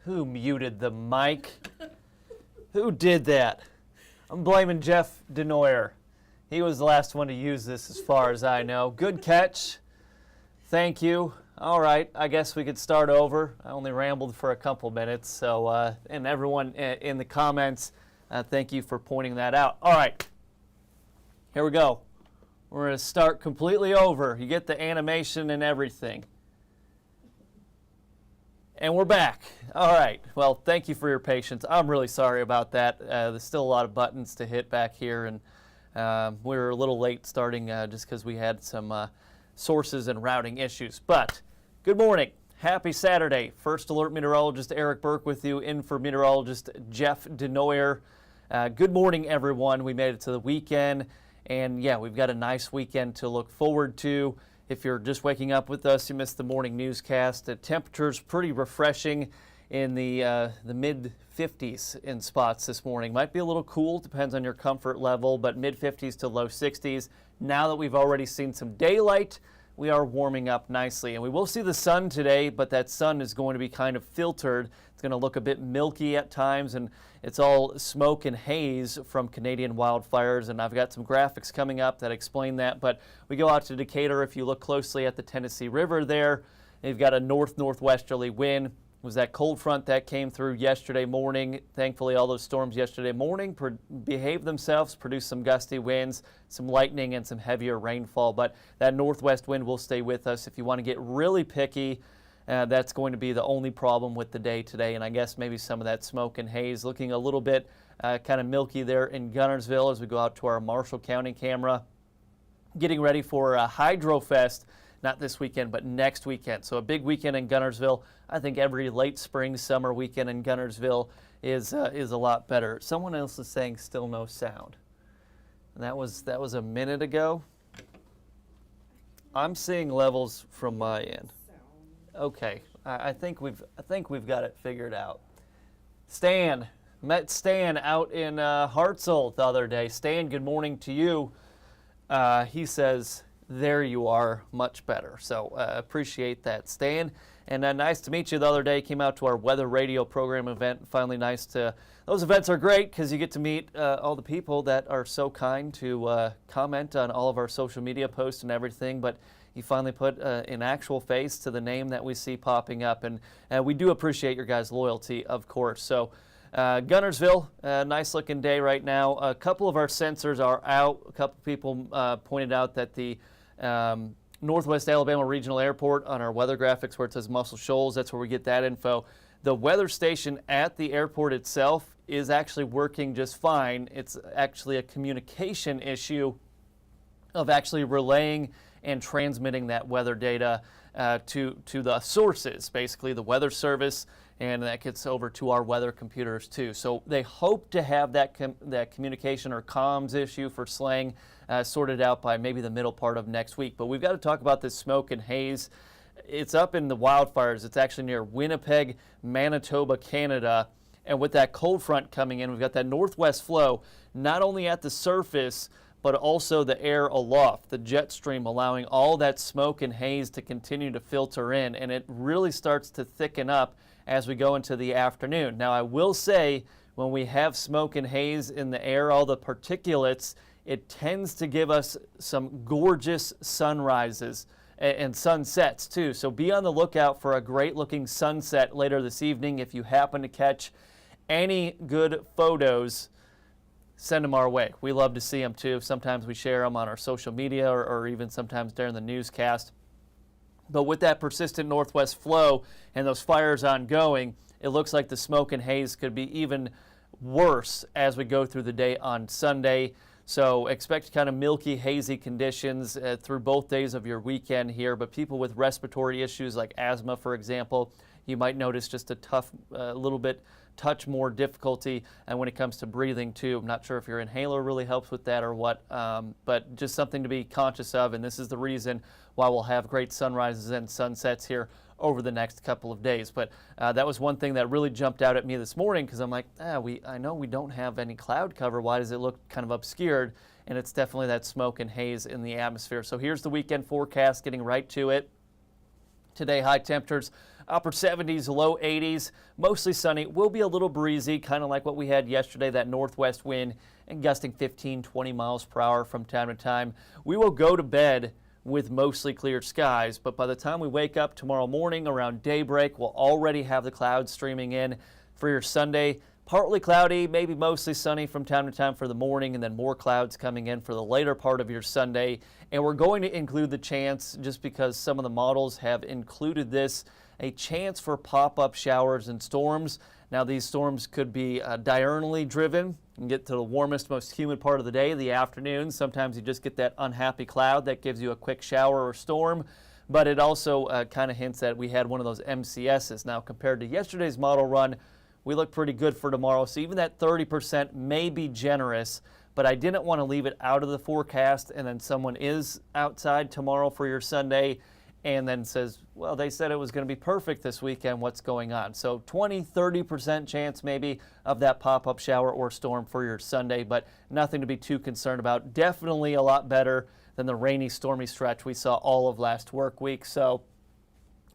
Who muted the mic? Who did that? I'm blaming Jeff Denoyer. He was the last one to use this as far as I know. Good catch. Thank you. All right, I guess we could start over. I only rambled for a couple minutes, so and everyone in the comments, thank you for pointing that out. All right, here we go. We're going to start completely over. You get the animation and everything. And we're back. All right. Well, thank you for your patience. I'm really sorry about that. There's still a lot of buttons to hit back here, and we were a little late starting just because we had some sources and routing issues. But good morning. Happy Saturday. First Alert Meteorologist Eric Burke with you, in for meteorologist Jeff Denoyer. Good morning, everyone. We made it to the weekend, and yeah, we've got a nice weekend to look forward to. If you're just waking up with us, you missed the morning newscast. The temperature's pretty refreshing in the mid-50s in spots this morning. Might be a little cool, depends on your comfort level, but mid-50s to low 60s. Now that we've already seen some daylight, we are warming up nicely. And we will see the sun today, but that sun is going to be kind of filtered. It's going to look a bit milky at times, and it's all smoke and haze from Canadian wildfires. And I've got some graphics coming up that explain that. But we go out to Decatur. If you look closely at the Tennessee River there, you've got a north-northwesterly wind. It was that cold front that came through yesterday morning. Thankfully, all those storms yesterday morning behaved themselves, produced some gusty winds, some lightning, and some heavier rainfall. But that northwest wind will stay with us. If you want to get really picky, that's going to be the only problem with the day today. And I guess maybe some of that smoke and haze looking a little bit kind of milky there in Guntersville as we go out to our Marshall County camera. Getting ready for Hydrofest. Not this weekend, but next weekend. So a big weekend in Guntersville. I think every late spring, summer weekend in Guntersville is a lot better. Someone else is saying still no sound. And that was a minute ago. I'm seeing levels from my end. Okay, I think we've got it figured out. Stan, met Stan out in Hartselle the other day. Stan, good morning to you. He says, there you are, much better. So appreciate that, Stan. And nice to meet you the other day. Came out to our weather radio program event. Finally nice to, those events are great because you get to meet all the people that are so kind to comment on all of our social media posts and everything. But you finally put an actual face to the name that we see popping up. And we do appreciate your guys' loyalty, of course. So Guntersville, nice looking day right now. A couple of our sensors are out. A couple people pointed out that the Northwest Alabama Regional Airport on our weather graphics where it says Muscle Shoals, that's where we get that info. The weather station at the airport itself is actually working just fine. It's actually a communication issue of actually relaying and transmitting that weather data to the sources, basically the weather service, and that gets over to our weather computers too. So they hope to have that communication or comms issue for slang sorted out by maybe the middle part of next week. But we've got to talk about this smoke and haze. It's up in the wildfires. It's actually near Winnipeg, Manitoba, Canada. And with that cold front coming in, we've got that northwest flow, not only at the surface, but also the air aloft, the jet stream allowing all that smoke and haze to continue to filter in. And it really starts to thicken up as we go into the afternoon. Now, I will say, when we have smoke and haze in the air, all the particulates, it tends to give us some gorgeous sunrises and sunsets too. So be on the lookout for a great looking sunset later this evening. If you happen to catch any good photos, send them our way. We love to see them too. Sometimes we share them on our social media or even sometimes during the newscast. But with that persistent northwest flow and those fires ongoing, it looks like the smoke and haze could be even worse as we go through the day on Sunday. So expect kind of milky, hazy conditions through both days of your weekend here. But people with respiratory issues like asthma, for example, you might notice just a little bit touch more difficulty, and when it comes to breathing too. I'm not sure if your inhaler really helps with that or what, but just something to be conscious of, and this is the reason why we'll have great sunrises and sunsets here over the next couple of days. But that was one thing that really jumped out at me this morning, because I'm like, I know we don't have any cloud cover. Why does it look kind of obscured? And it's definitely that smoke and haze in the atmosphere. So here's the weekend forecast, getting right to it. Today, high temperatures upper 70s, low 80s, mostly sunny. Will be a little breezy, kind of like what we had yesterday, that northwest wind and gusting 15, 20 miles per hour from time to time. We will go to bed with mostly clear skies, but by the time we wake up tomorrow morning around daybreak, we'll already have the clouds streaming in for your Sunday. Partly cloudy, maybe mostly sunny from time to time for the morning, and then more clouds coming in for the later part of your Sunday. And we're going to include the chance, just because some of the models have included this, a chance for pop-up showers and storms. Now, these storms could be diurnally driven and get to the warmest, most humid part of the day, the afternoon. Sometimes you just get that unhappy cloud that gives you a quick shower or storm. But it also kind of hints that we had one of those MCSs. Now, compared to yesterday's model run, we look pretty good for tomorrow. So even that 30% may be generous, but I didn't want to leave it out of the forecast and then someone is outside tomorrow for your Sunday and then says, well, they said it was going to be perfect this weekend. What's going on? So 20, 30% chance maybe of that pop-up shower or storm for your Sunday, but nothing to be too concerned about. Definitely a lot better than the rainy, stormy stretch we saw all of last work week. So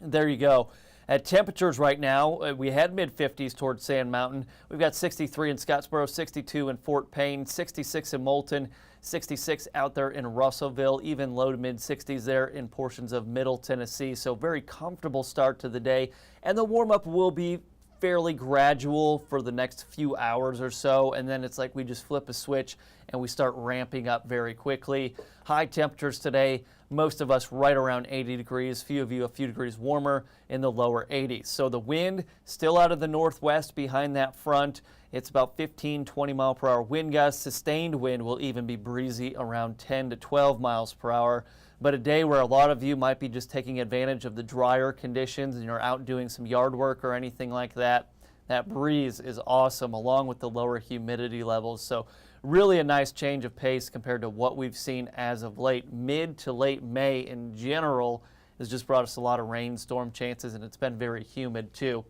there you go. At temperatures right now, we had mid-50s towards Sand Mountain. We've got 63 in Scottsboro, 62 in Fort Payne, 66 in Moulton, 66 out there in Russellville, even low to mid-60s there in portions of Middle Tennessee. So very comfortable start to the day. And the warm-up will be fairly gradual for the next few hours or so, and then it's like we just flip a switch and we start ramping up very quickly. High temperatures today, most of us right around 80 degrees, few of you a few degrees warmer in the lower 80s. So the wind still out of the northwest behind that front. It's about 15, 20 mile per hour wind gusts. Sustained wind will even be breezy around 10 to 12 miles per hour. But a day where a lot of you might be just taking advantage of the drier conditions and you're out doing some yard work or anything like that. That breeze is awesome along with the lower humidity levels. So really a nice change of pace compared to what we've seen as of late. Mid to late May in general has just brought us a lot of rain, storm chances, and it's been very humid too.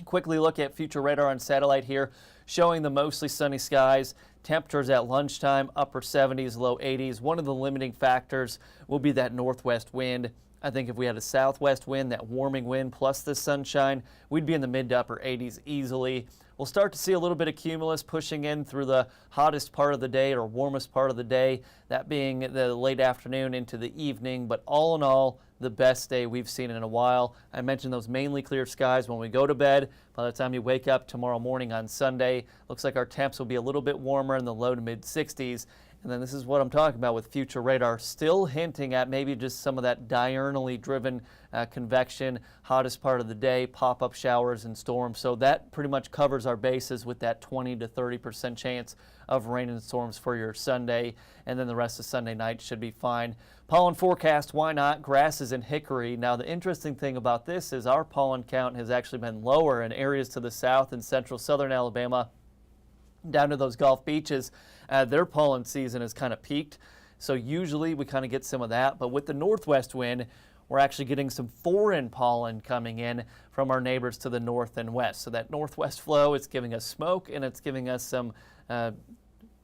Quickly look at future radar on satellite here, showing the mostly sunny skies. Temperatures at lunchtime, upper 70s, low 80s. One of the limiting factors will be that northwest wind. I think if we had a southwest wind, that warming wind plus the sunshine, we'd be in the mid to upper 80s easily. We'll start to see a little bit of cumulus pushing in through the hottest part of the day or warmest part of the day, that being the late afternoon into the evening. But all in all, the best day we've seen in a while. I mentioned those mainly clear skies when we go to bed. By the time you wake up tomorrow morning on Sunday, looks like our temps will be a little bit warmer in the low to mid 60s. And then this is what I'm talking about with future radar, still hinting at maybe just some of that diurnally driven convection, hottest part of the day, pop-up showers and storms. So that pretty much covers our bases with that 20 to 30% chance of rain and storms for your Sunday. And then the rest of Sunday night should be fine. Pollen forecast, why not? Grasses and hickory. Now the interesting thing about this is our pollen count has actually been lower in areas to the south and central southern Alabama down to those Gulf beaches. Their pollen season has kind of peaked. So usually we kind of get some of that. But with the northwest wind, we're actually getting some foreign pollen coming in from our neighbors to the north and west. So that northwest flow, it's giving us smoke and it's giving us some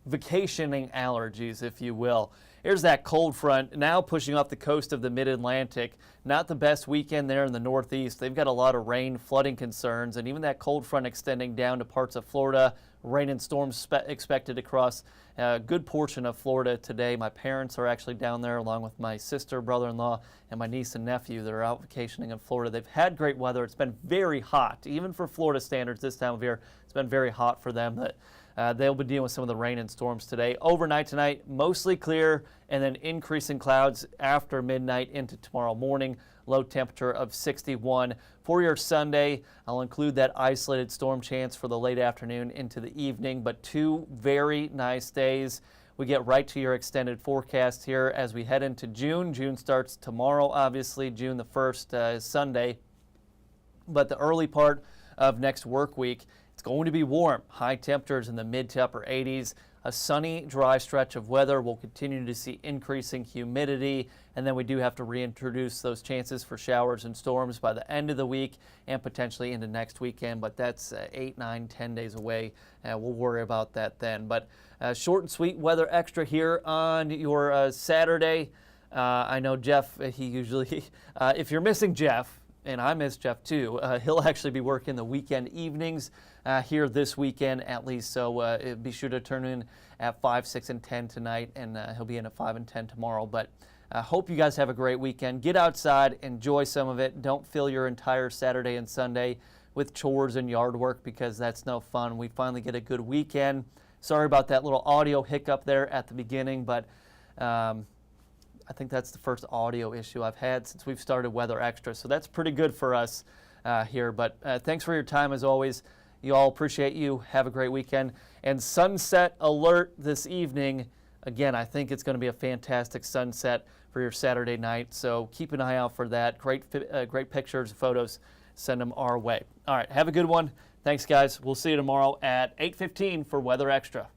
vacationing allergies, if you will. Here's that cold front now pushing off the coast of the mid-Atlantic. Not the best weekend there in the northeast. They've got a lot of rain, flooding concerns, and even that cold front extending down to parts of Florida. Rain and storms expected across a good portion of Florida today. My parents are actually down there along with my sister, brother-in-law, and my niece and nephew that are out vacationing in Florida. They've had great weather. It's been very hot, even for Florida standards this time of year. It's been very hot for them, but they'll be dealing with some of the rain and storms today. Overnight tonight, mostly clear, and then increasing clouds after midnight into tomorrow morning. Low temperature of 61. For your Sunday, I'll include that isolated storm chance for the late afternoon into the evening, but two very nice days. We get right to your extended forecast here as we head into June. June starts tomorrow, obviously. June the 1st is Sunday. But the early part of next work week, it's going to be warm. High temperatures in the mid to upper 80s. A sunny, dry stretch of weather. We'll continue to see increasing humidity, and then we do have to reintroduce those chances for showers and storms by the end of the week and potentially into next weekend, but that's 8, 9, 10 days away. We'll worry about that then. But short and sweet weather extra here on your Saturday. I know Jeff, he usually, if you're missing Jeff, and I miss Jeff too. He'll actually be working the weekend evenings here this weekend at least, so be sure to turn in at 5, 6, and 10 tonight, and he'll be in at 5 and 10 tomorrow. But I hope you guys have a great weekend. Get outside, enjoy some of it. Don't fill your entire Saturday and Sunday with chores and yard work, because that's no fun. We finally get a good weekend. Sorry about that little audio hiccup there at the beginning, but I think that's the first audio issue I've had since we've started Weather Extra, so that's pretty good for us here. But thanks for your time as always. You all, appreciate you. Have a great weekend. And sunset alert this evening. Again, I think it's going to be a fantastic sunset for your Saturday night, so keep an eye out for that. Great pictures, photos. Send them our way. All right, have a good one. Thanks, guys. We'll see you tomorrow at 8:15 for Weather Extra.